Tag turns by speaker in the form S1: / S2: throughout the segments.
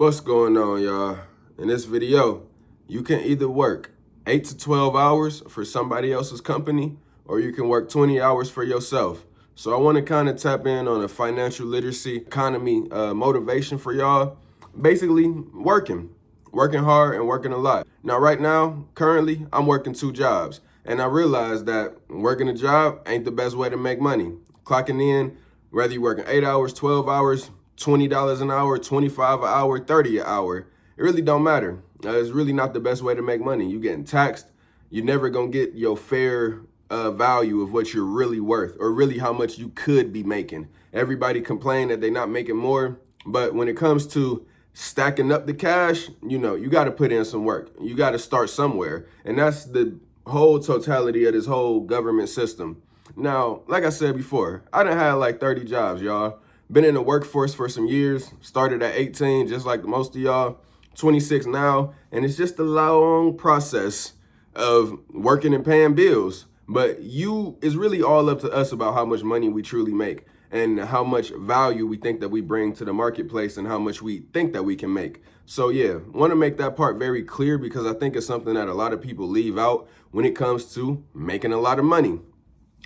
S1: What's going on, y'all? In this video, you can either work 8 to 12 hours for somebody else's company, or you can work 20 hours for yourself. So I want to kind of tap in on a financial literacy economy motivation for y'all. Basically, working hard and working a lot. Now, right now, currently, I'm working 2 jobs. And I realized that working a job ain't the best way to make money. Clocking in, whether you're working 8 hours, 12 hours, $20 an hour, 25 an hour, 30 an hour, it really don't matter. It's really not the best way to make money. You're getting taxed. You're never going to get your fair value of what you're really worth, or really how much you could be making. Everybody complain that they're not making more. But when it comes to stacking up the cash, you got to put in some work. You got to start somewhere. And that's the whole totality of this whole government system. Now, like I said before, I done had like 30 jobs, y'all. Been in the workforce for some years, started at 18, just like most of y'all, 26 now. And it's just a long process of working and paying bills. But it's really all up to us about how much money we truly make and how much value we think that we bring to the marketplace and how much we think that we can make. So yeah, want to make that part very clear because I think it's something that a lot of people leave out when it comes to making a lot of money.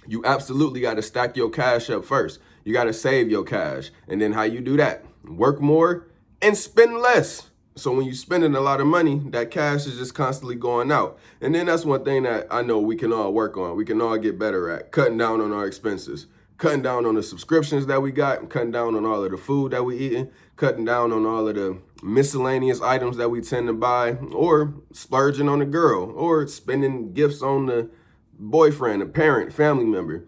S1: You absolutely got to stack your cash up first. You got to save your cash. And then how you do that? Work more and spend less. So when you're spending a lot of money, that cash is just constantly going out. And then that's one thing that I know we can all work on. We can all get better at cutting down on our expenses, cutting down on the subscriptions that we got, cutting down on all of the food that we eating, cutting down on all of the miscellaneous items that we tend to buy, or splurging on a girl, or spending gifts on the boyfriend, a parent, family member.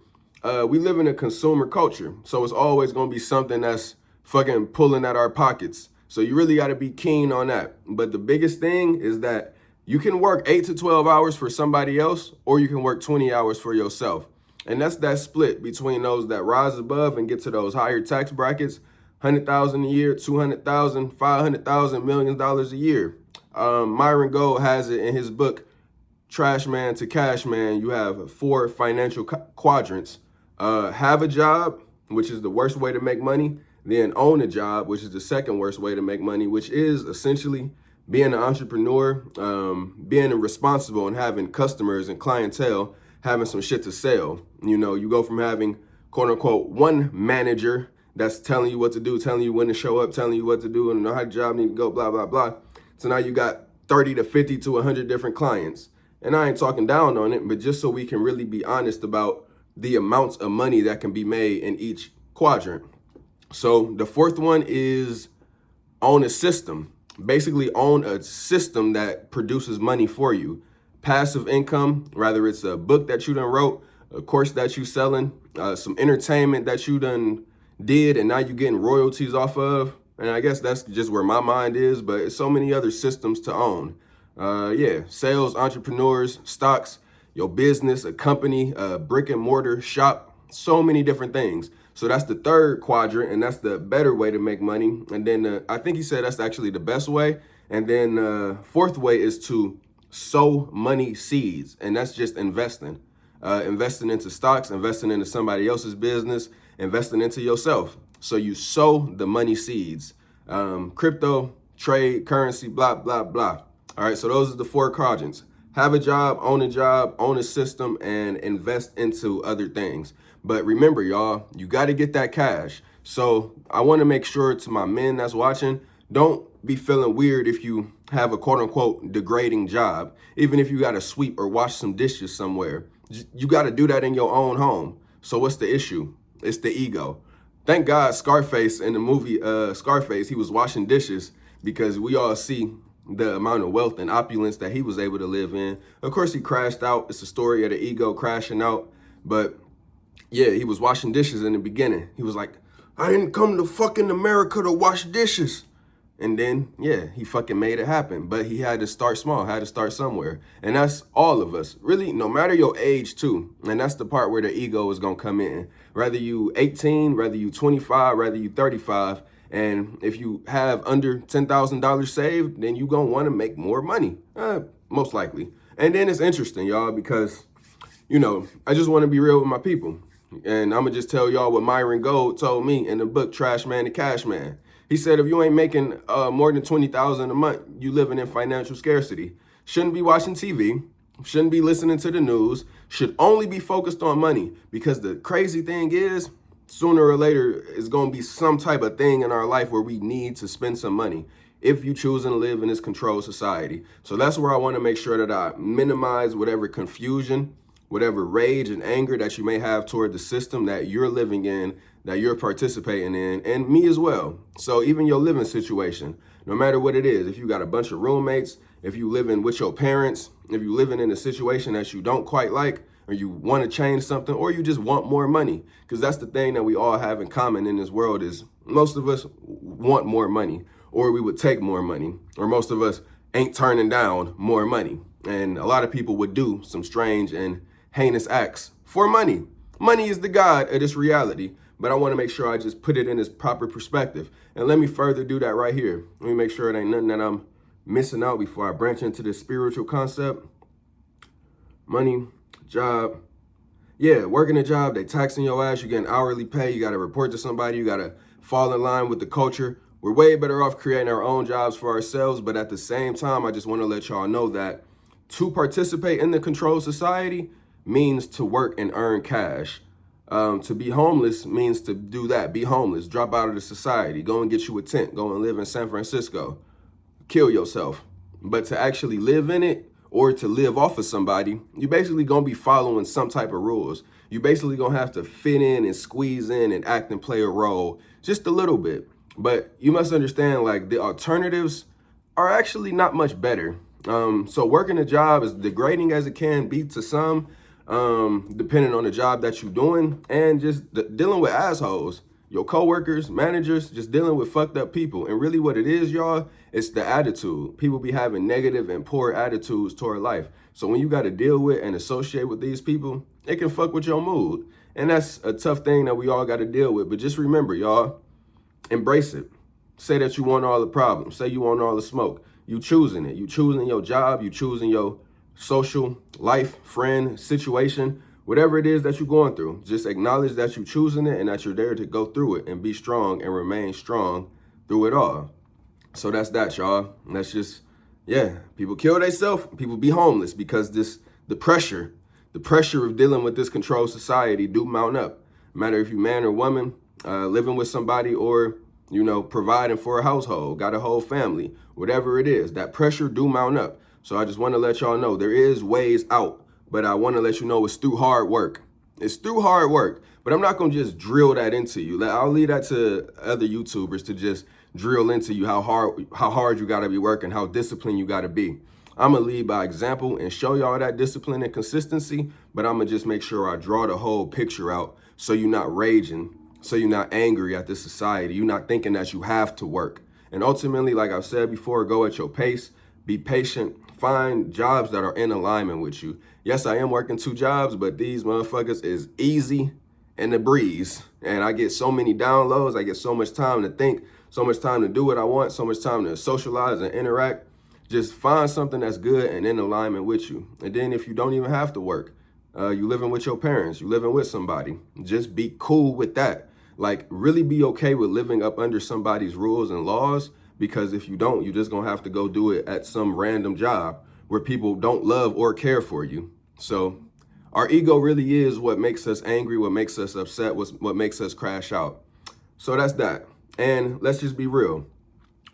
S1: We live in a consumer culture, so it's always going to be something that's fucking pulling at our pockets. So you really got to be keen on that. But the biggest thing is that you can work 8 to 12 hours for somebody else, or you can work 20 hours for yourself. And that's that split between those that rise above and get to those higher tax brackets, 100,000 a year, 200,000, 500,000, $millions a year. Myron Gold has it in his book, Trash Man to Cash Man. You have 4 financial quadrants. Have a job, which is the worst way to make money. Then own a job, which is the second worst way to make money, which is essentially being an entrepreneur, being responsible and having customers and clientele, having some shit to sell. You go from having, quote unquote, one manager that's telling you what to do, telling you when to show up, telling you what to do and how the job need to go, blah, blah, blah. So now you got 30 to 50 to 100 different clients. And I ain't talking down on it, but just so we can really be honest about the amounts of money that can be made in each quadrant. So the fourth one is own a system. Basically own a system that produces money for you. Passive income, whether it's a book that you done wrote, a course that you selling, some entertainment that you done did, and now you're getting royalties off of. And I guess that's just where my mind is, but it's so many other systems to own. Sales, entrepreneurs, stocks, your business, a company, a brick and mortar shop, so many different things. So that's the third quadrant, and that's the better way to make money. And then I think he said that's actually the best way. And then fourth way is to sow money seeds, and that's just investing. Investing into stocks, investing into somebody else's business, investing into yourself. So you sow the money seeds. Crypto, trade, currency, blah, blah, blah. All right, so those are the 4 quadrants. Have a job, own a system, and invest into other things. But remember, y'all, you got to get that cash. So I want to make sure to my men that's watching, don't be feeling weird if you have a quote unquote degrading job, even if you got to sweep or wash some dishes somewhere. You got to do that in your own home. So what's the issue? It's the ego. Thank God Scarface in the movie Scarface, he was washing dishes because we all see the amount of wealth and opulence that he was able to live in. Of course, he crashed out. It's a story of the ego crashing out. But yeah, he was washing dishes in the beginning. He was like, I didn't come to fucking America to wash dishes. And then, yeah, he fucking made it happen. But he had to start small, had to start somewhere. And that's all of us. Really, no matter your age, too. And that's the part where the ego is going to come in. Whether you 18, whether you 25, whether you 35. And if you have under $10,000 saved, then you're going to want to make more money, most likely. And then it's interesting, y'all, because, I just want to be real with my people. And I'm going to just tell y'all what Myron Gold told me in the book, Trash Man to Cash Man. He said, if you ain't making more than $20,000 a month, you living in financial scarcity. Shouldn't be watching TV, shouldn't be listening to the news, should only be focused on money. Because the crazy thing is, sooner or later, it's going to be some type of thing in our life where we need to spend some money if you choosing to live in this controlled society. So that's where I want to make sure that I minimize whatever confusion, whatever rage and anger that you may have toward the system that you're living in, that you're participating in, and me as well. So even your living situation, no matter what it is, if you got a bunch of roommates, if you living with your parents, if you living in a situation that you don't quite like, or you want to change something, or you just want more money, because that's the thing that we all have in common in this world is most of us want more money, or we would take more money, or most of us ain't turning down more money. And a lot of people would do some strange and heinous acts for money. Money is the god of this reality, but I want to make sure I just put it in its proper perspective. And let me further do that right here. Let me make sure it ain't nothing that I'm missing out before I branch into this spiritual concept. Money, job. Yeah, working a job, they taxing your ass, you getting hourly pay, you got to report to somebody, you got to fall in line with the culture. We're way better off creating our own jobs for ourselves, but at the same time, I just want to let y'all know that to participate in the controlled society means to work and earn cash. To be homeless means to do that, be homeless, drop out of the society, go and get you a tent, go and live in San Francisco, kill yourself. But to actually live in it, or to live off of somebody, you basically gonna be following some type of rules. You basically gonna have to fit in and squeeze in and act and play a role just a little bit. But you must understand, like, the alternatives are actually not much better. So working a job, as degrading as it can be to some, depending on the job that you're doing, and just dealing with assholes, your coworkers, managers, just dealing with fucked up people. And really what it is, y'all, it's the attitude. People be having negative and poor attitudes toward life. So when you got to deal with and associate with these people, it can fuck with your mood. And that's a tough thing that we all got to deal with. But just remember, y'all, embrace it. Say that you want all the problems. Say you want all the smoke. You choosing it. You choosing your job. You choosing your social life, friend, situation, whatever it is that you're going through. Just acknowledge that you're choosing it and that you're there to go through it and be strong and remain strong through it all. So that's that, y'all. And that's just, yeah, people kill themselves. People be homeless because the pressure of dealing with this controlled society do mount up. No matter if you man or woman, living with somebody, or, you know, providing for a household, got a whole family, whatever it is, that pressure do mount up. So I just want to let y'all know there is ways out, but I want to let you know it's through hard work. It's through hard work, but I'm not going to just drill that into you. I'll leave that to other YouTubers to just drill into you how hard you got to be working, how disciplined you got to be. I'm going to lead by example and show y'all that discipline and consistency, but I'm going to just make sure I draw the whole picture out so you're not raging, so you're not angry at this society. You're not thinking that you have to work. And ultimately, like I've said before, go at your pace, be patient, find jobs that are in alignment with you. Yes, I am working 2 jobs, but these motherfuckers is easy and a breeze. And I get so many downloads. I get so much time to think, so much time to do what I want, so much time to socialize and interact. Just find something that's good and in alignment with you. And then if you don't even have to work, you living with your parents, you living with somebody, just be cool with that. Like, really be okay with living up under somebody's rules and laws, because if you don't, you're just gonna have to go do it at some random job where people don't love or care for you. So our ego really is what makes us angry, what makes us upset, what makes us crash out. So that's that. And let's just be real.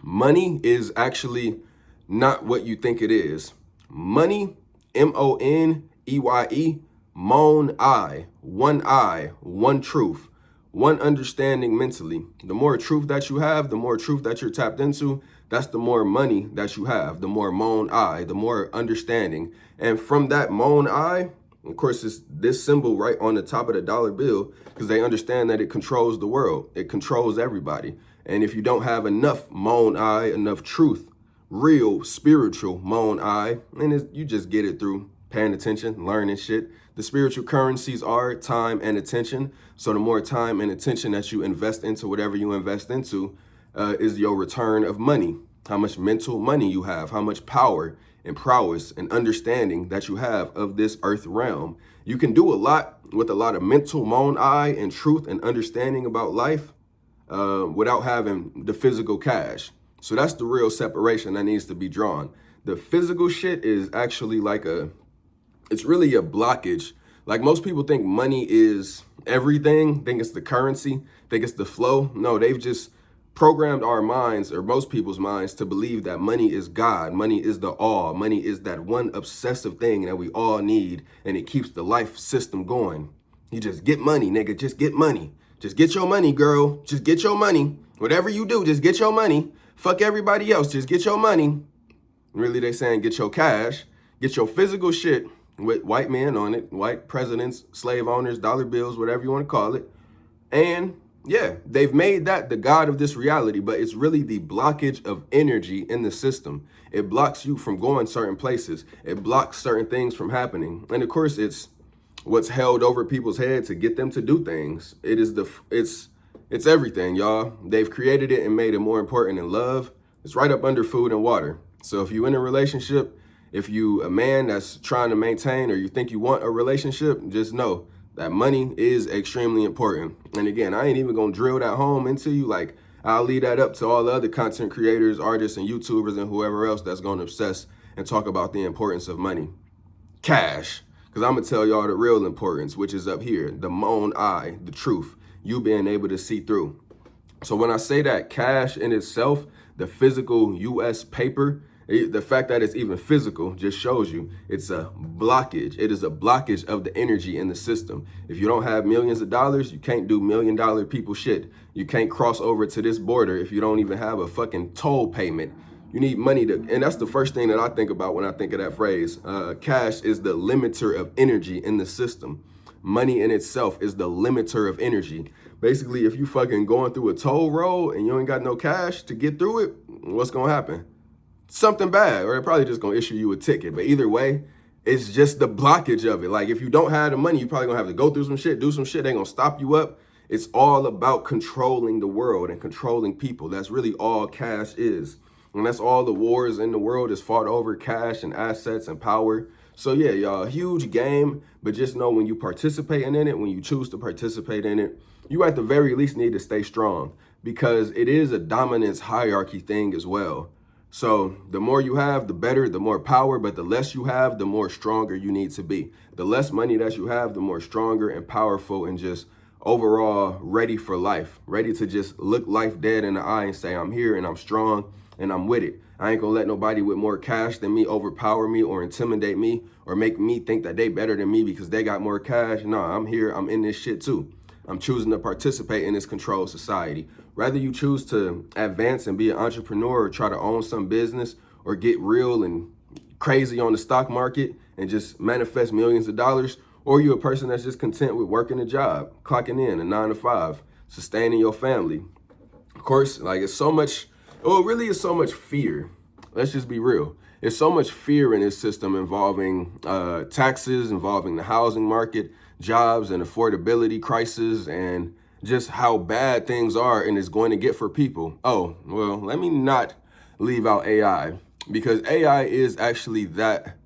S1: Money is actually not what you think it is. Money, M-O-N-E-Y-E, mon I, one truth, one understanding mentally. The more truth that you have, the more truth that you're tapped into, that's the more money that you have, the more mon I, the more understanding. And from that mon I, of course, it's this symbol right on the top of the dollar bill, because they understand that it controls the world. It controls everybody. And if you don't have enough mon I, enough truth, real spiritual mon I, and you just get it through paying attention, learning shit. The spiritual currencies are time and attention. So the more time and attention that you invest into whatever you invest into is your return of money. How much mental money you have, how much power and prowess and understanding that you have of this earth realm. You can do a lot with a lot of mental mon I and truth and understanding about life. without having the physical cash. So that's the real separation that needs to be drawn. The physical shit is actually like it's really a blockage. Like most people think money is everything, think it's the currency, think it's the flow. No, they've just programmed our minds, or most people's minds, to believe that money is God, money is the all, money is that one obsessive thing that we all need, and it keeps the life system going. You just get money, nigga, just get money. Just get your money, girl, just get your money. Whatever you do, just get your money. Fuck everybody else, just get your money. Really, they saying get your cash, get your physical shit with white men on it, white presidents, slave owners, dollar bills, whatever you want to call it. And yeah, they've made that the God of this reality, but it's really the blockage of energy in the system. It blocks you from going certain places. It blocks certain things from happening. And of course, it's what's held over people's head to get them to do things. It's everything, y'all. They've created it and made it more important than love. It's right up under food and water. So if you're in a relationship, if you a man that's trying to maintain, or you think you want a relationship, just know that money is extremely important. And again, I ain't even gonna drill that home into you. Like, I'll leave that up to all the other content creators, artists, and YouTubers, and whoever else that's gonna obsess and talk about the importance of money. Cash. Because I'm gonna tell y'all the real importance, which is up here, the own eye, the truth, you being able to see through. So when I say that cash in itself, the physical US paper, the fact that it's even physical just shows you it's a blockage. It is a blockage of the energy in the system. If you don't have millions of dollars, you can't do $1 million people shit. You can't cross over to this border if you don't even have a fucking toll payment. You need money to, and that's the first thing that I think about when I think of that phrase. Cash is the limiter of energy in the system. Money in itself is the limiter of energy. Basically, if you fucking going through a toll road and you ain't got no cash to get through it, what's gonna happen? Something bad, or they're probably just gonna issue you a ticket. But either way, it's just the blockage of it. Like, if you don't have the money, you probably gonna have to go through some shit, do some shit. They gonna stop you up. It's all about controlling the world and controlling people. That's really all cash is. And that's all the wars in the world is fought over: cash and assets and power. So yeah, y'all, huge game, but just know when you participating in it, when you choose to participate in it, you at the very least need to stay strong, because it is a dominance hierarchy thing as well. So the more you have, the better, the more power, but the less you have, the more stronger you need to be. The less money that you have, the more stronger and powerful and just overall ready for life, ready to just look life dead in the eye and say, I'm here and I'm strong and I'm with it. I ain't gonna let nobody with more cash than me overpower me or intimidate me or make me think that they better than me because they got more cash. No, I'm here, I'm in this shit too. I'm choosing to participate in this controlled society. Whether you choose to advance and be an entrepreneur or try to own some business or get real and crazy on the stock market and just manifest millions of dollars, or you a person that's just content with working a job, clocking in a 9 to 5, sustaining your family. Of course, like, it's so much, well, it really is so much fear. Let's just be real. There's so much fear in this system involving taxes, involving the housing market, jobs and affordability crisis, and just how bad things are and is going to get for people. Oh, well, let me not leave out AI, because AI is actually that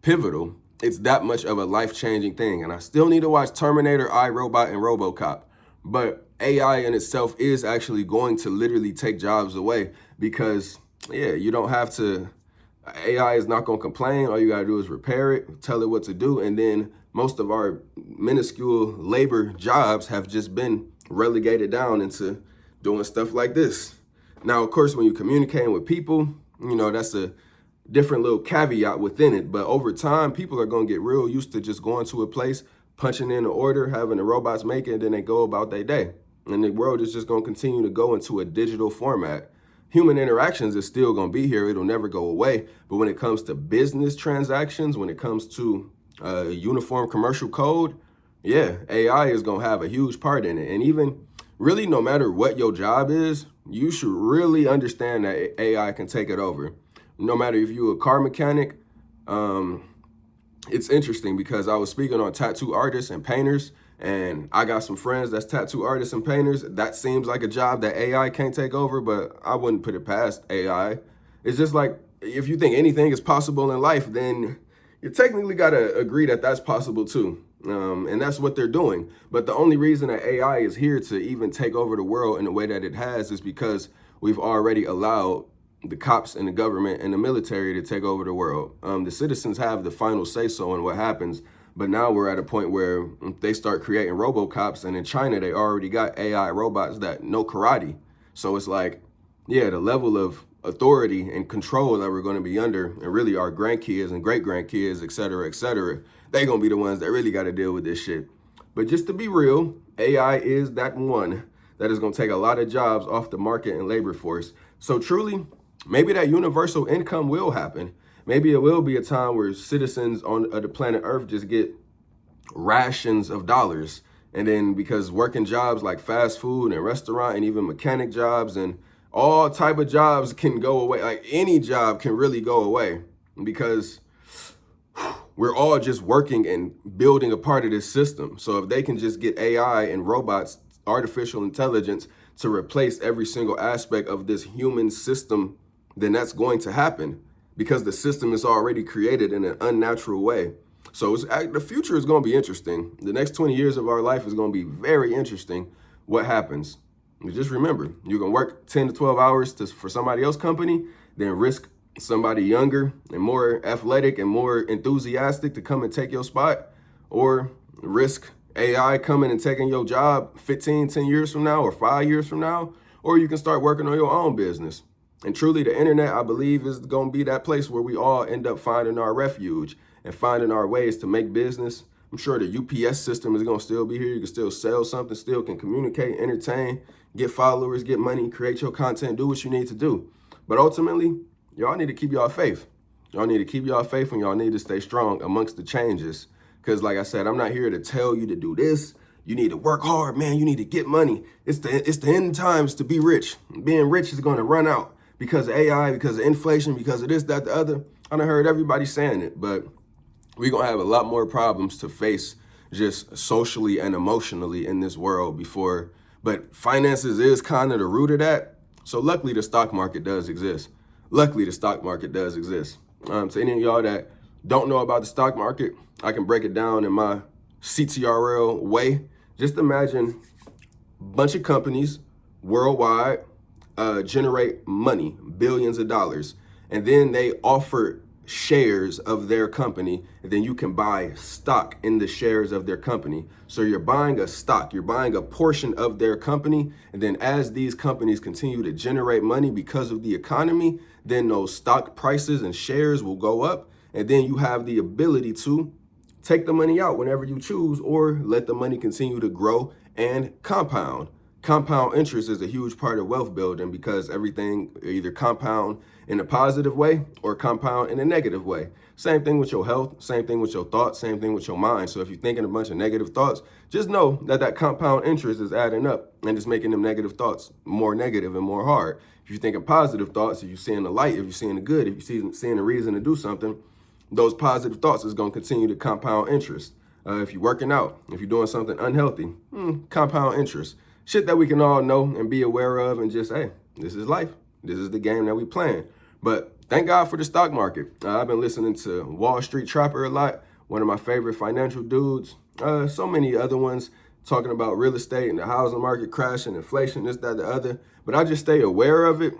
S1: pivotal. It's that much of a life-changing thing. And I still need to watch Terminator, iRobot, and RoboCop. But AI in itself is actually going to literally take jobs away, because, yeah, you don't have to, AI is not going to complain. All you got to do is repair it, tell it what to do. And then most of our minuscule labor jobs have just been relegated down into doing stuff like this. Now, of course, when you're communicating with people, you know, that's a different little caveat within it. But over time, people are going to get real used to just going to a place, punching in an order, having the robots make it, and then they go about their day. And the world is just going to continue to go into a digital format. Human interactions is still going to be here. It'll never go away. But when it comes to business transactions, when it comes to uniform commercial code, yeah, AI is going to have a huge part in it. And even really, no matter what your job is, you should really understand that AI can take it over. No matter if you're a car mechanic, it's interesting because I was speaking on tattoo artists and painters, and I got some friends that's tattoo artists and painters. That seems like a job that AI can't take over, but I wouldn't put it past AI. It's just like, if you think anything is possible in life, then you technically got to agree that that's possible too. And that's what they're doing. But the only reason that AI is here to even take over the world in the way that it has is because we've already allowed the cops and the government and the military to take over the world. The citizens have the final say-so in what happens. But now we're at a point where they start creating RoboCops, and in China, they already got AI robots that know karate. So it's like, yeah, the level of authority and control that we're going to be under, and really our grandkids and great-grandkids, et cetera, they're going to be the ones that really got to deal with this shit. But just to be real, AI is that one that is going to take a lot of jobs off the market and labor force. So truly, maybe that universal income will happen. Maybe it will be a time where citizens on the planet Earth just get rations of dollars. And then because working jobs like fast food and restaurant and even mechanic jobs and all type of jobs can go away. Like any job can really go away because we're all just working and building a part of this system. So if they can just get AI and robots, artificial intelligence, to replace every single aspect of this human system, then that's going to happen because the system is already created in an unnatural way. So the future is going to be interesting. The next 20 years of our life is going to be very interesting. What happens? Just remember, you can work 10 to 12 hours for somebody else's company, then risk somebody younger and more athletic and more enthusiastic to come and take your spot, or risk AI coming and taking your job 10 years from now or 5 years from now, or you can start working on your own business. And truly, the internet, I believe, is going to be that place where we all end up finding our refuge and finding our ways to make business. I'm sure the UPS system is going to still be here. You can still sell something, still can communicate, entertain, get followers, get money, create your content, do what you need to do. But ultimately, y'all need to keep y'all faith. Y'all need to keep y'all faith, and y'all need to stay strong amongst the changes. Because like I said, I'm not here to tell you to do this. You need to work hard, man. You need to get money. It's the end times to be rich. Being rich is going to run out because of AI, because of inflation, because of this, that, the other. I done heard everybody saying it, but we're going to have a lot more problems to face just socially and emotionally in this world before. But finances is kind of the root of that. So luckily, the stock market does exist. Luckily, the stock market does exist. To any of y'all that don't know about the stock market, I can break it down in my CTRL way. Just imagine a bunch of companies worldwide generate money, billions of dollars, and then they offer shares of their company, and then you can buy stock in the shares of their company. So you're buying a stock, you're buying a portion of their company, and then as these companies continue to generate money because of the economy, then those stock prices and shares will go up, and then you have the ability to take the money out whenever you choose, or let the money continue to grow and compound. Compound interest is a huge part of wealth building because everything either compound in a positive way or compound in a negative way. Same thing with your health, same thing with your thoughts, same thing with your mind. So if you're thinking a bunch of negative thoughts, just know that that compound interest is adding up and it's making them negative thoughts more negative and more hard. If you're thinking positive thoughts, if you're seeing the light, if you're seeing the good, if you're seeing a reason to do something, those positive thoughts is going to continue to compound interest. If you're working out, if you're doing something unhealthy, compound interest. Shit that we can all know and be aware of and just, hey, this is life. This is the game that we playing. But thank God for the stock market. I've been listening to Wall Street Trapper a lot, one of my favorite financial dudes. So many other ones talking about real estate and the housing market crashing, inflation, this, that, the other. But I just stay aware of it.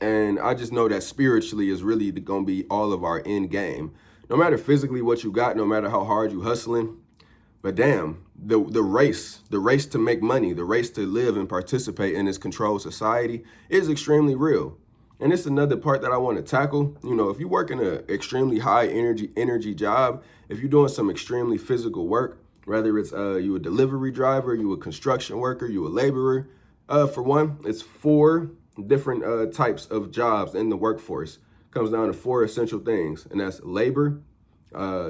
S1: And I just know that spiritually is really going to be all of our end game. No matter physically what you got, no matter how hard you hustling, but damn, the race to make money, the race to live and participate in this controlled society is extremely real. And it's another part that I want to tackle. You know, if you work in an extremely high energy job, if you're doing some extremely physical work, whether it's you a delivery driver, you a construction worker, you a laborer, for one, it's 4 different types of jobs in the workforce. Comes down to 4 essential things, and that's labor,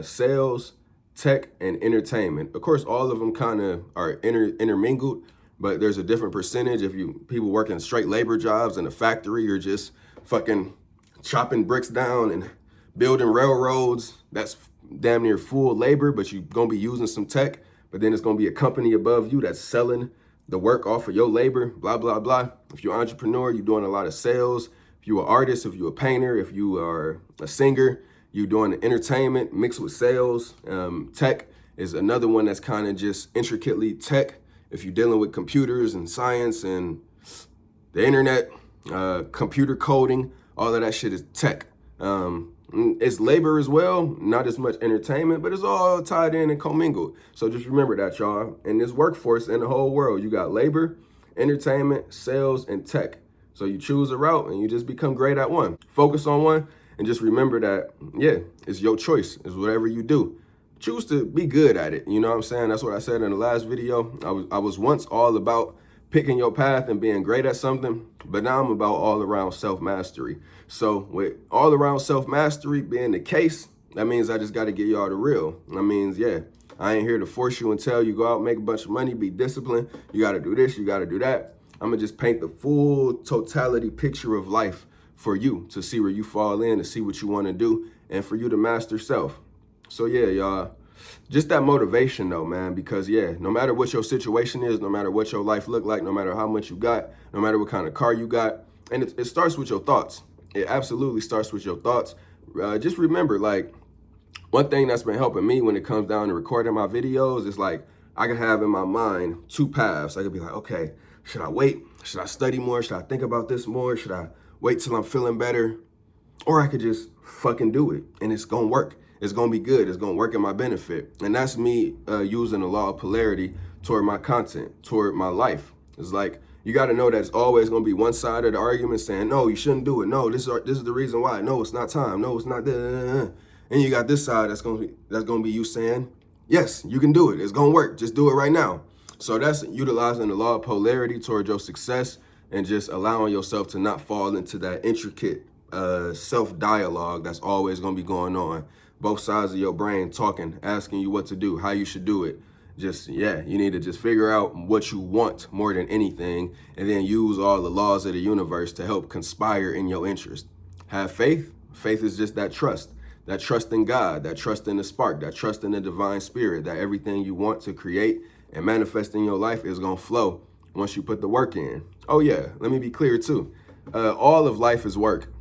S1: sales, tech, and entertainment. Of course, all of them kind of are intermingled, but there's a different percentage. If people working straight labor jobs in a factory or just fucking chopping bricks down and building railroads, that's damn near full labor, but you're gonna be using some tech, but then it's gonna be a company above you that's selling the work off of your labor, blah, blah, blah. If you're an entrepreneur, you're doing a lot of sales. If you're an artist, if you're a painter, if you are a singer, you're doing entertainment mixed with sales, tech, is another one that's kind of just intricately tech. If you're dealing with computers and science and the internet, computer coding, all of that shit is tech. It's labor as well, not as much entertainment, but it's all tied in and commingled. So just remember that, y'all. In this workforce in the whole world, you got labor, entertainment, sales, and tech. So you choose a route and you just become great at one. Focus on one and just remember that, yeah, it's your choice. It's whatever you do. Choose to be good at it. You know what I'm saying? That's what I said in the last video. I was once all about picking your path and being great at something, but now I'm about all around self-mastery. So with all around self-mastery being the case, that means I just got to get y'all the real. That means, yeah, I ain't here to force you and tell you go out, make a bunch of money, be disciplined. You got to do this, you got to do that. I'm going to just paint the full totality picture of life for you to see where you fall in, to see what you want to do, and for you to master self. So yeah, y'all, just that motivation though, man, because yeah, no matter what your situation is, no matter what your life look like, no matter how much you got, no matter what kind of car you got, and it starts with your thoughts. It absolutely starts with your thoughts. Just remember, like, one thing that's been helping me when it comes down to recording my videos is like, I can have in my mind two paths. I could be like, okay, should I wait? Should I study more? Should I think about this more? Should I wait till I'm feeling better? Or I could just fucking do it and it's gonna work. It's gonna be good. It's gonna work in my benefit. And that's me using the law of polarity toward my content, toward my life. It's like, you got to know that it's always going to be one side of the argument saying, no, you shouldn't do it. No, this is the reason why. No, it's not time. No, it's not. And you got this side that's going to be you saying, yes, you can do it. It's going to work. Just do it right now. So that's utilizing the law of polarity toward your success and just allowing yourself to not fall into that intricate self-dialogue that's always going to be going on. Both sides of your brain talking, asking you what to do, how you should do it. Just, yeah, you need to just figure out what you want more than anything and then use all the laws of the universe to help conspire in your interest. Have faith. Faith is just that trust in God, that trust in the spark, that trust in the divine spirit, that everything you want to create and manifest in your life is going to flow once you put the work in. Oh yeah, let me be clear too. All of life is work.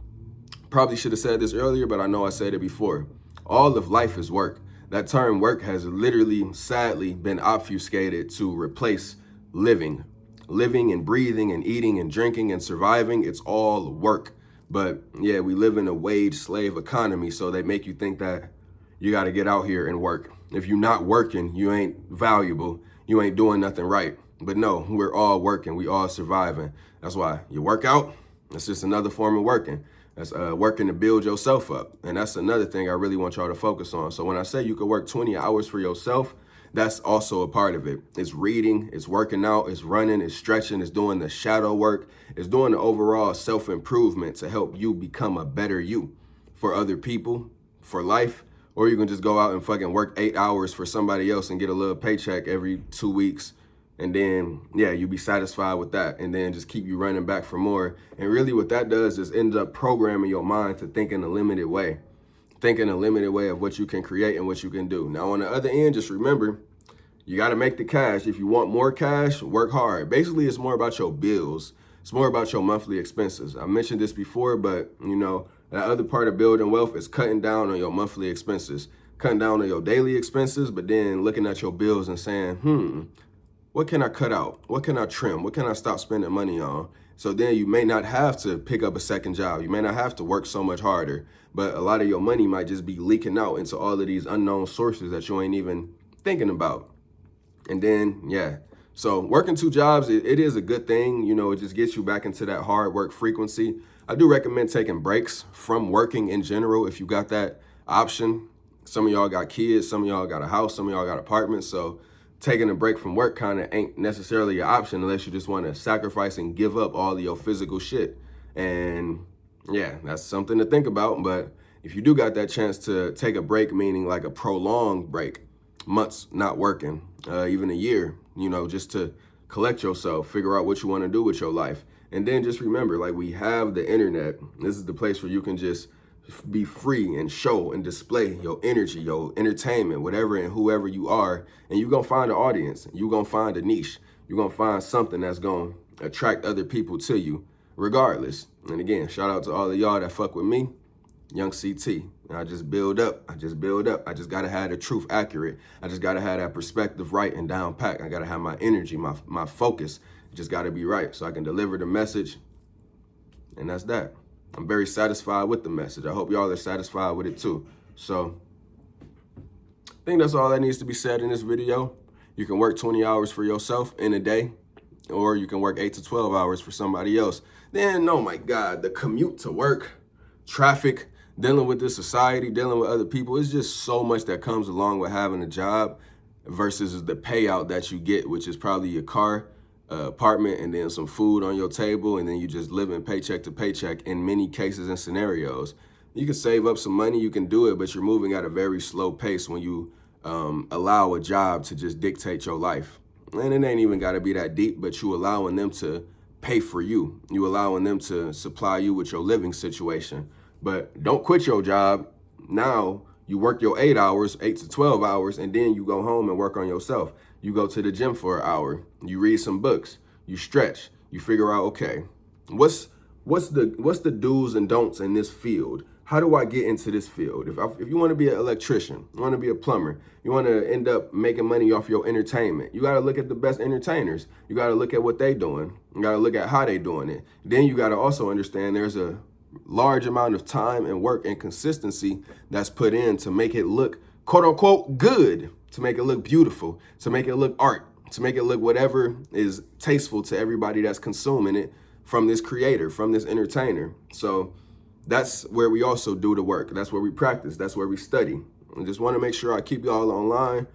S1: Probably should have said this earlier, but I know I said it before. All of life is work. That term work has literally, sadly, been obfuscated to replace living. Living and breathing and eating and drinking and surviving, it's all work. But yeah, we live in a wage slave economy, so they make you think that you got to get out here and work. If you're not working, you ain't valuable. You ain't doing nothing right. But no, we're all working. We all surviving. That's why you work out. It's just another form of working. That's working to build yourself up. And that's another thing I really want y'all to focus on. So when I say you could work 20 hours for yourself, that's also a part of it. It's reading, it's working out, it's running, it's stretching, it's doing the shadow work, it's doing the overall self-improvement to help you become a better you for other people, for life. Or you can just go out and fucking work 8 hours for somebody else and get a little paycheck every 2 weeks. And then, yeah, you be satisfied with that and then just keep you running back for more. And really what that does is end up programming your mind to think in a limited way. Think in a limited way of what you can create and what you can do. Now, on the other end, just remember, you got to make the cash. If you want more cash, work hard. Basically, it's more about your bills. It's more about your monthly expenses. I mentioned this before, but, you know, that other part of building wealth is cutting down on your monthly expenses, cutting down on your daily expenses, but then looking at your bills and saying, what can I cut out? What can I trim? What can I stop spending money on? So then you may not have to pick up a second job. You may not have to work so much harder, but a lot of your money might just be leaking out into all of these unknown sources that you ain't even thinking about. And then, yeah. So working 2 jobs, it is a good thing. You know, it just gets you back into that hard work frequency. I do recommend taking breaks from working in general if you got that option. Some of y'all got kids, some of y'all got a house, some of y'all got apartments. So taking a break from work kind of ain't necessarily an option unless you just want to sacrifice and give up all of your physical shit. And yeah, that's something to think about. But if you do got that chance to take a break, meaning like a prolonged break, months not working, even a year, you know, just to collect yourself, figure out what you want to do with your life. And then just remember, like, we have the internet. This is the place where you can just be free and show and display your energy, your entertainment, whatever and whoever you are. And you're going to find an audience. You're going to find a niche. You're going to find something that's going to attract other people to you regardless. And again, shout out to all of y'all that fuck with me. young CT. And I just build up. I just build up. I just got to have the truth accurate. I just got to have that perspective right and down packed. I got to have my energy, my focus. It just got to be right so I can deliver the message. And that's that. I'm very satisfied with the message. I hope y'all are satisfied with it too. So I think that's all that needs to be said in this video. You can work 20 hours for yourself in a day, or you can work 8 to 12 hours for somebody else. Then, oh my God, the commute to work, traffic, dealing with this society, dealing with other people, it's just so much that comes along with having a job versus the payout that you get, which is probably your car, apartment, and then some food on your table, and then you just living paycheck to paycheck in many cases and scenarios. You can save up some money, you can do it, but you're moving at a very slow pace when you allow a job to just dictate your life. And it ain't even got to be that deep, but you allowing them to pay for you. You allowing them to supply you with your living situation. But don't quit your job. Now you work your 8 hours, 8 to 12 hours, and then you go home and work on yourself. You go to the gym for an hour. You read some books. You stretch. You figure out, okay, what's the do's and don'ts in this field? How do I get into this field? If you want to be an electrician, you want to be a plumber, you want to end up making money off your entertainment, you got to look at the best entertainers. You got to look at what they doing. You got to look at how they doing it. Then you got to also understand there's a large amount of time and work and consistency that's put in to make it look, quote unquote, good, to make it look beautiful, to make it look art, to make it look whatever is tasteful to everybody that's consuming it from this creator, from this entertainer. So that's where we also do the work. That's where we practice. That's where we study. I just want to make sure I keep y'all online,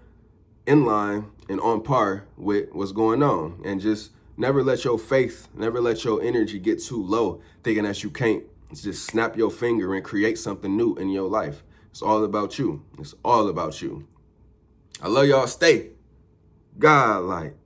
S1: in line, and on par with what's going on. And just never let your faith, never let your energy get too low, thinking that you can't just snap your finger and create something new in your life. It's all about you. It's all about you. I love y'all. Stay godlike.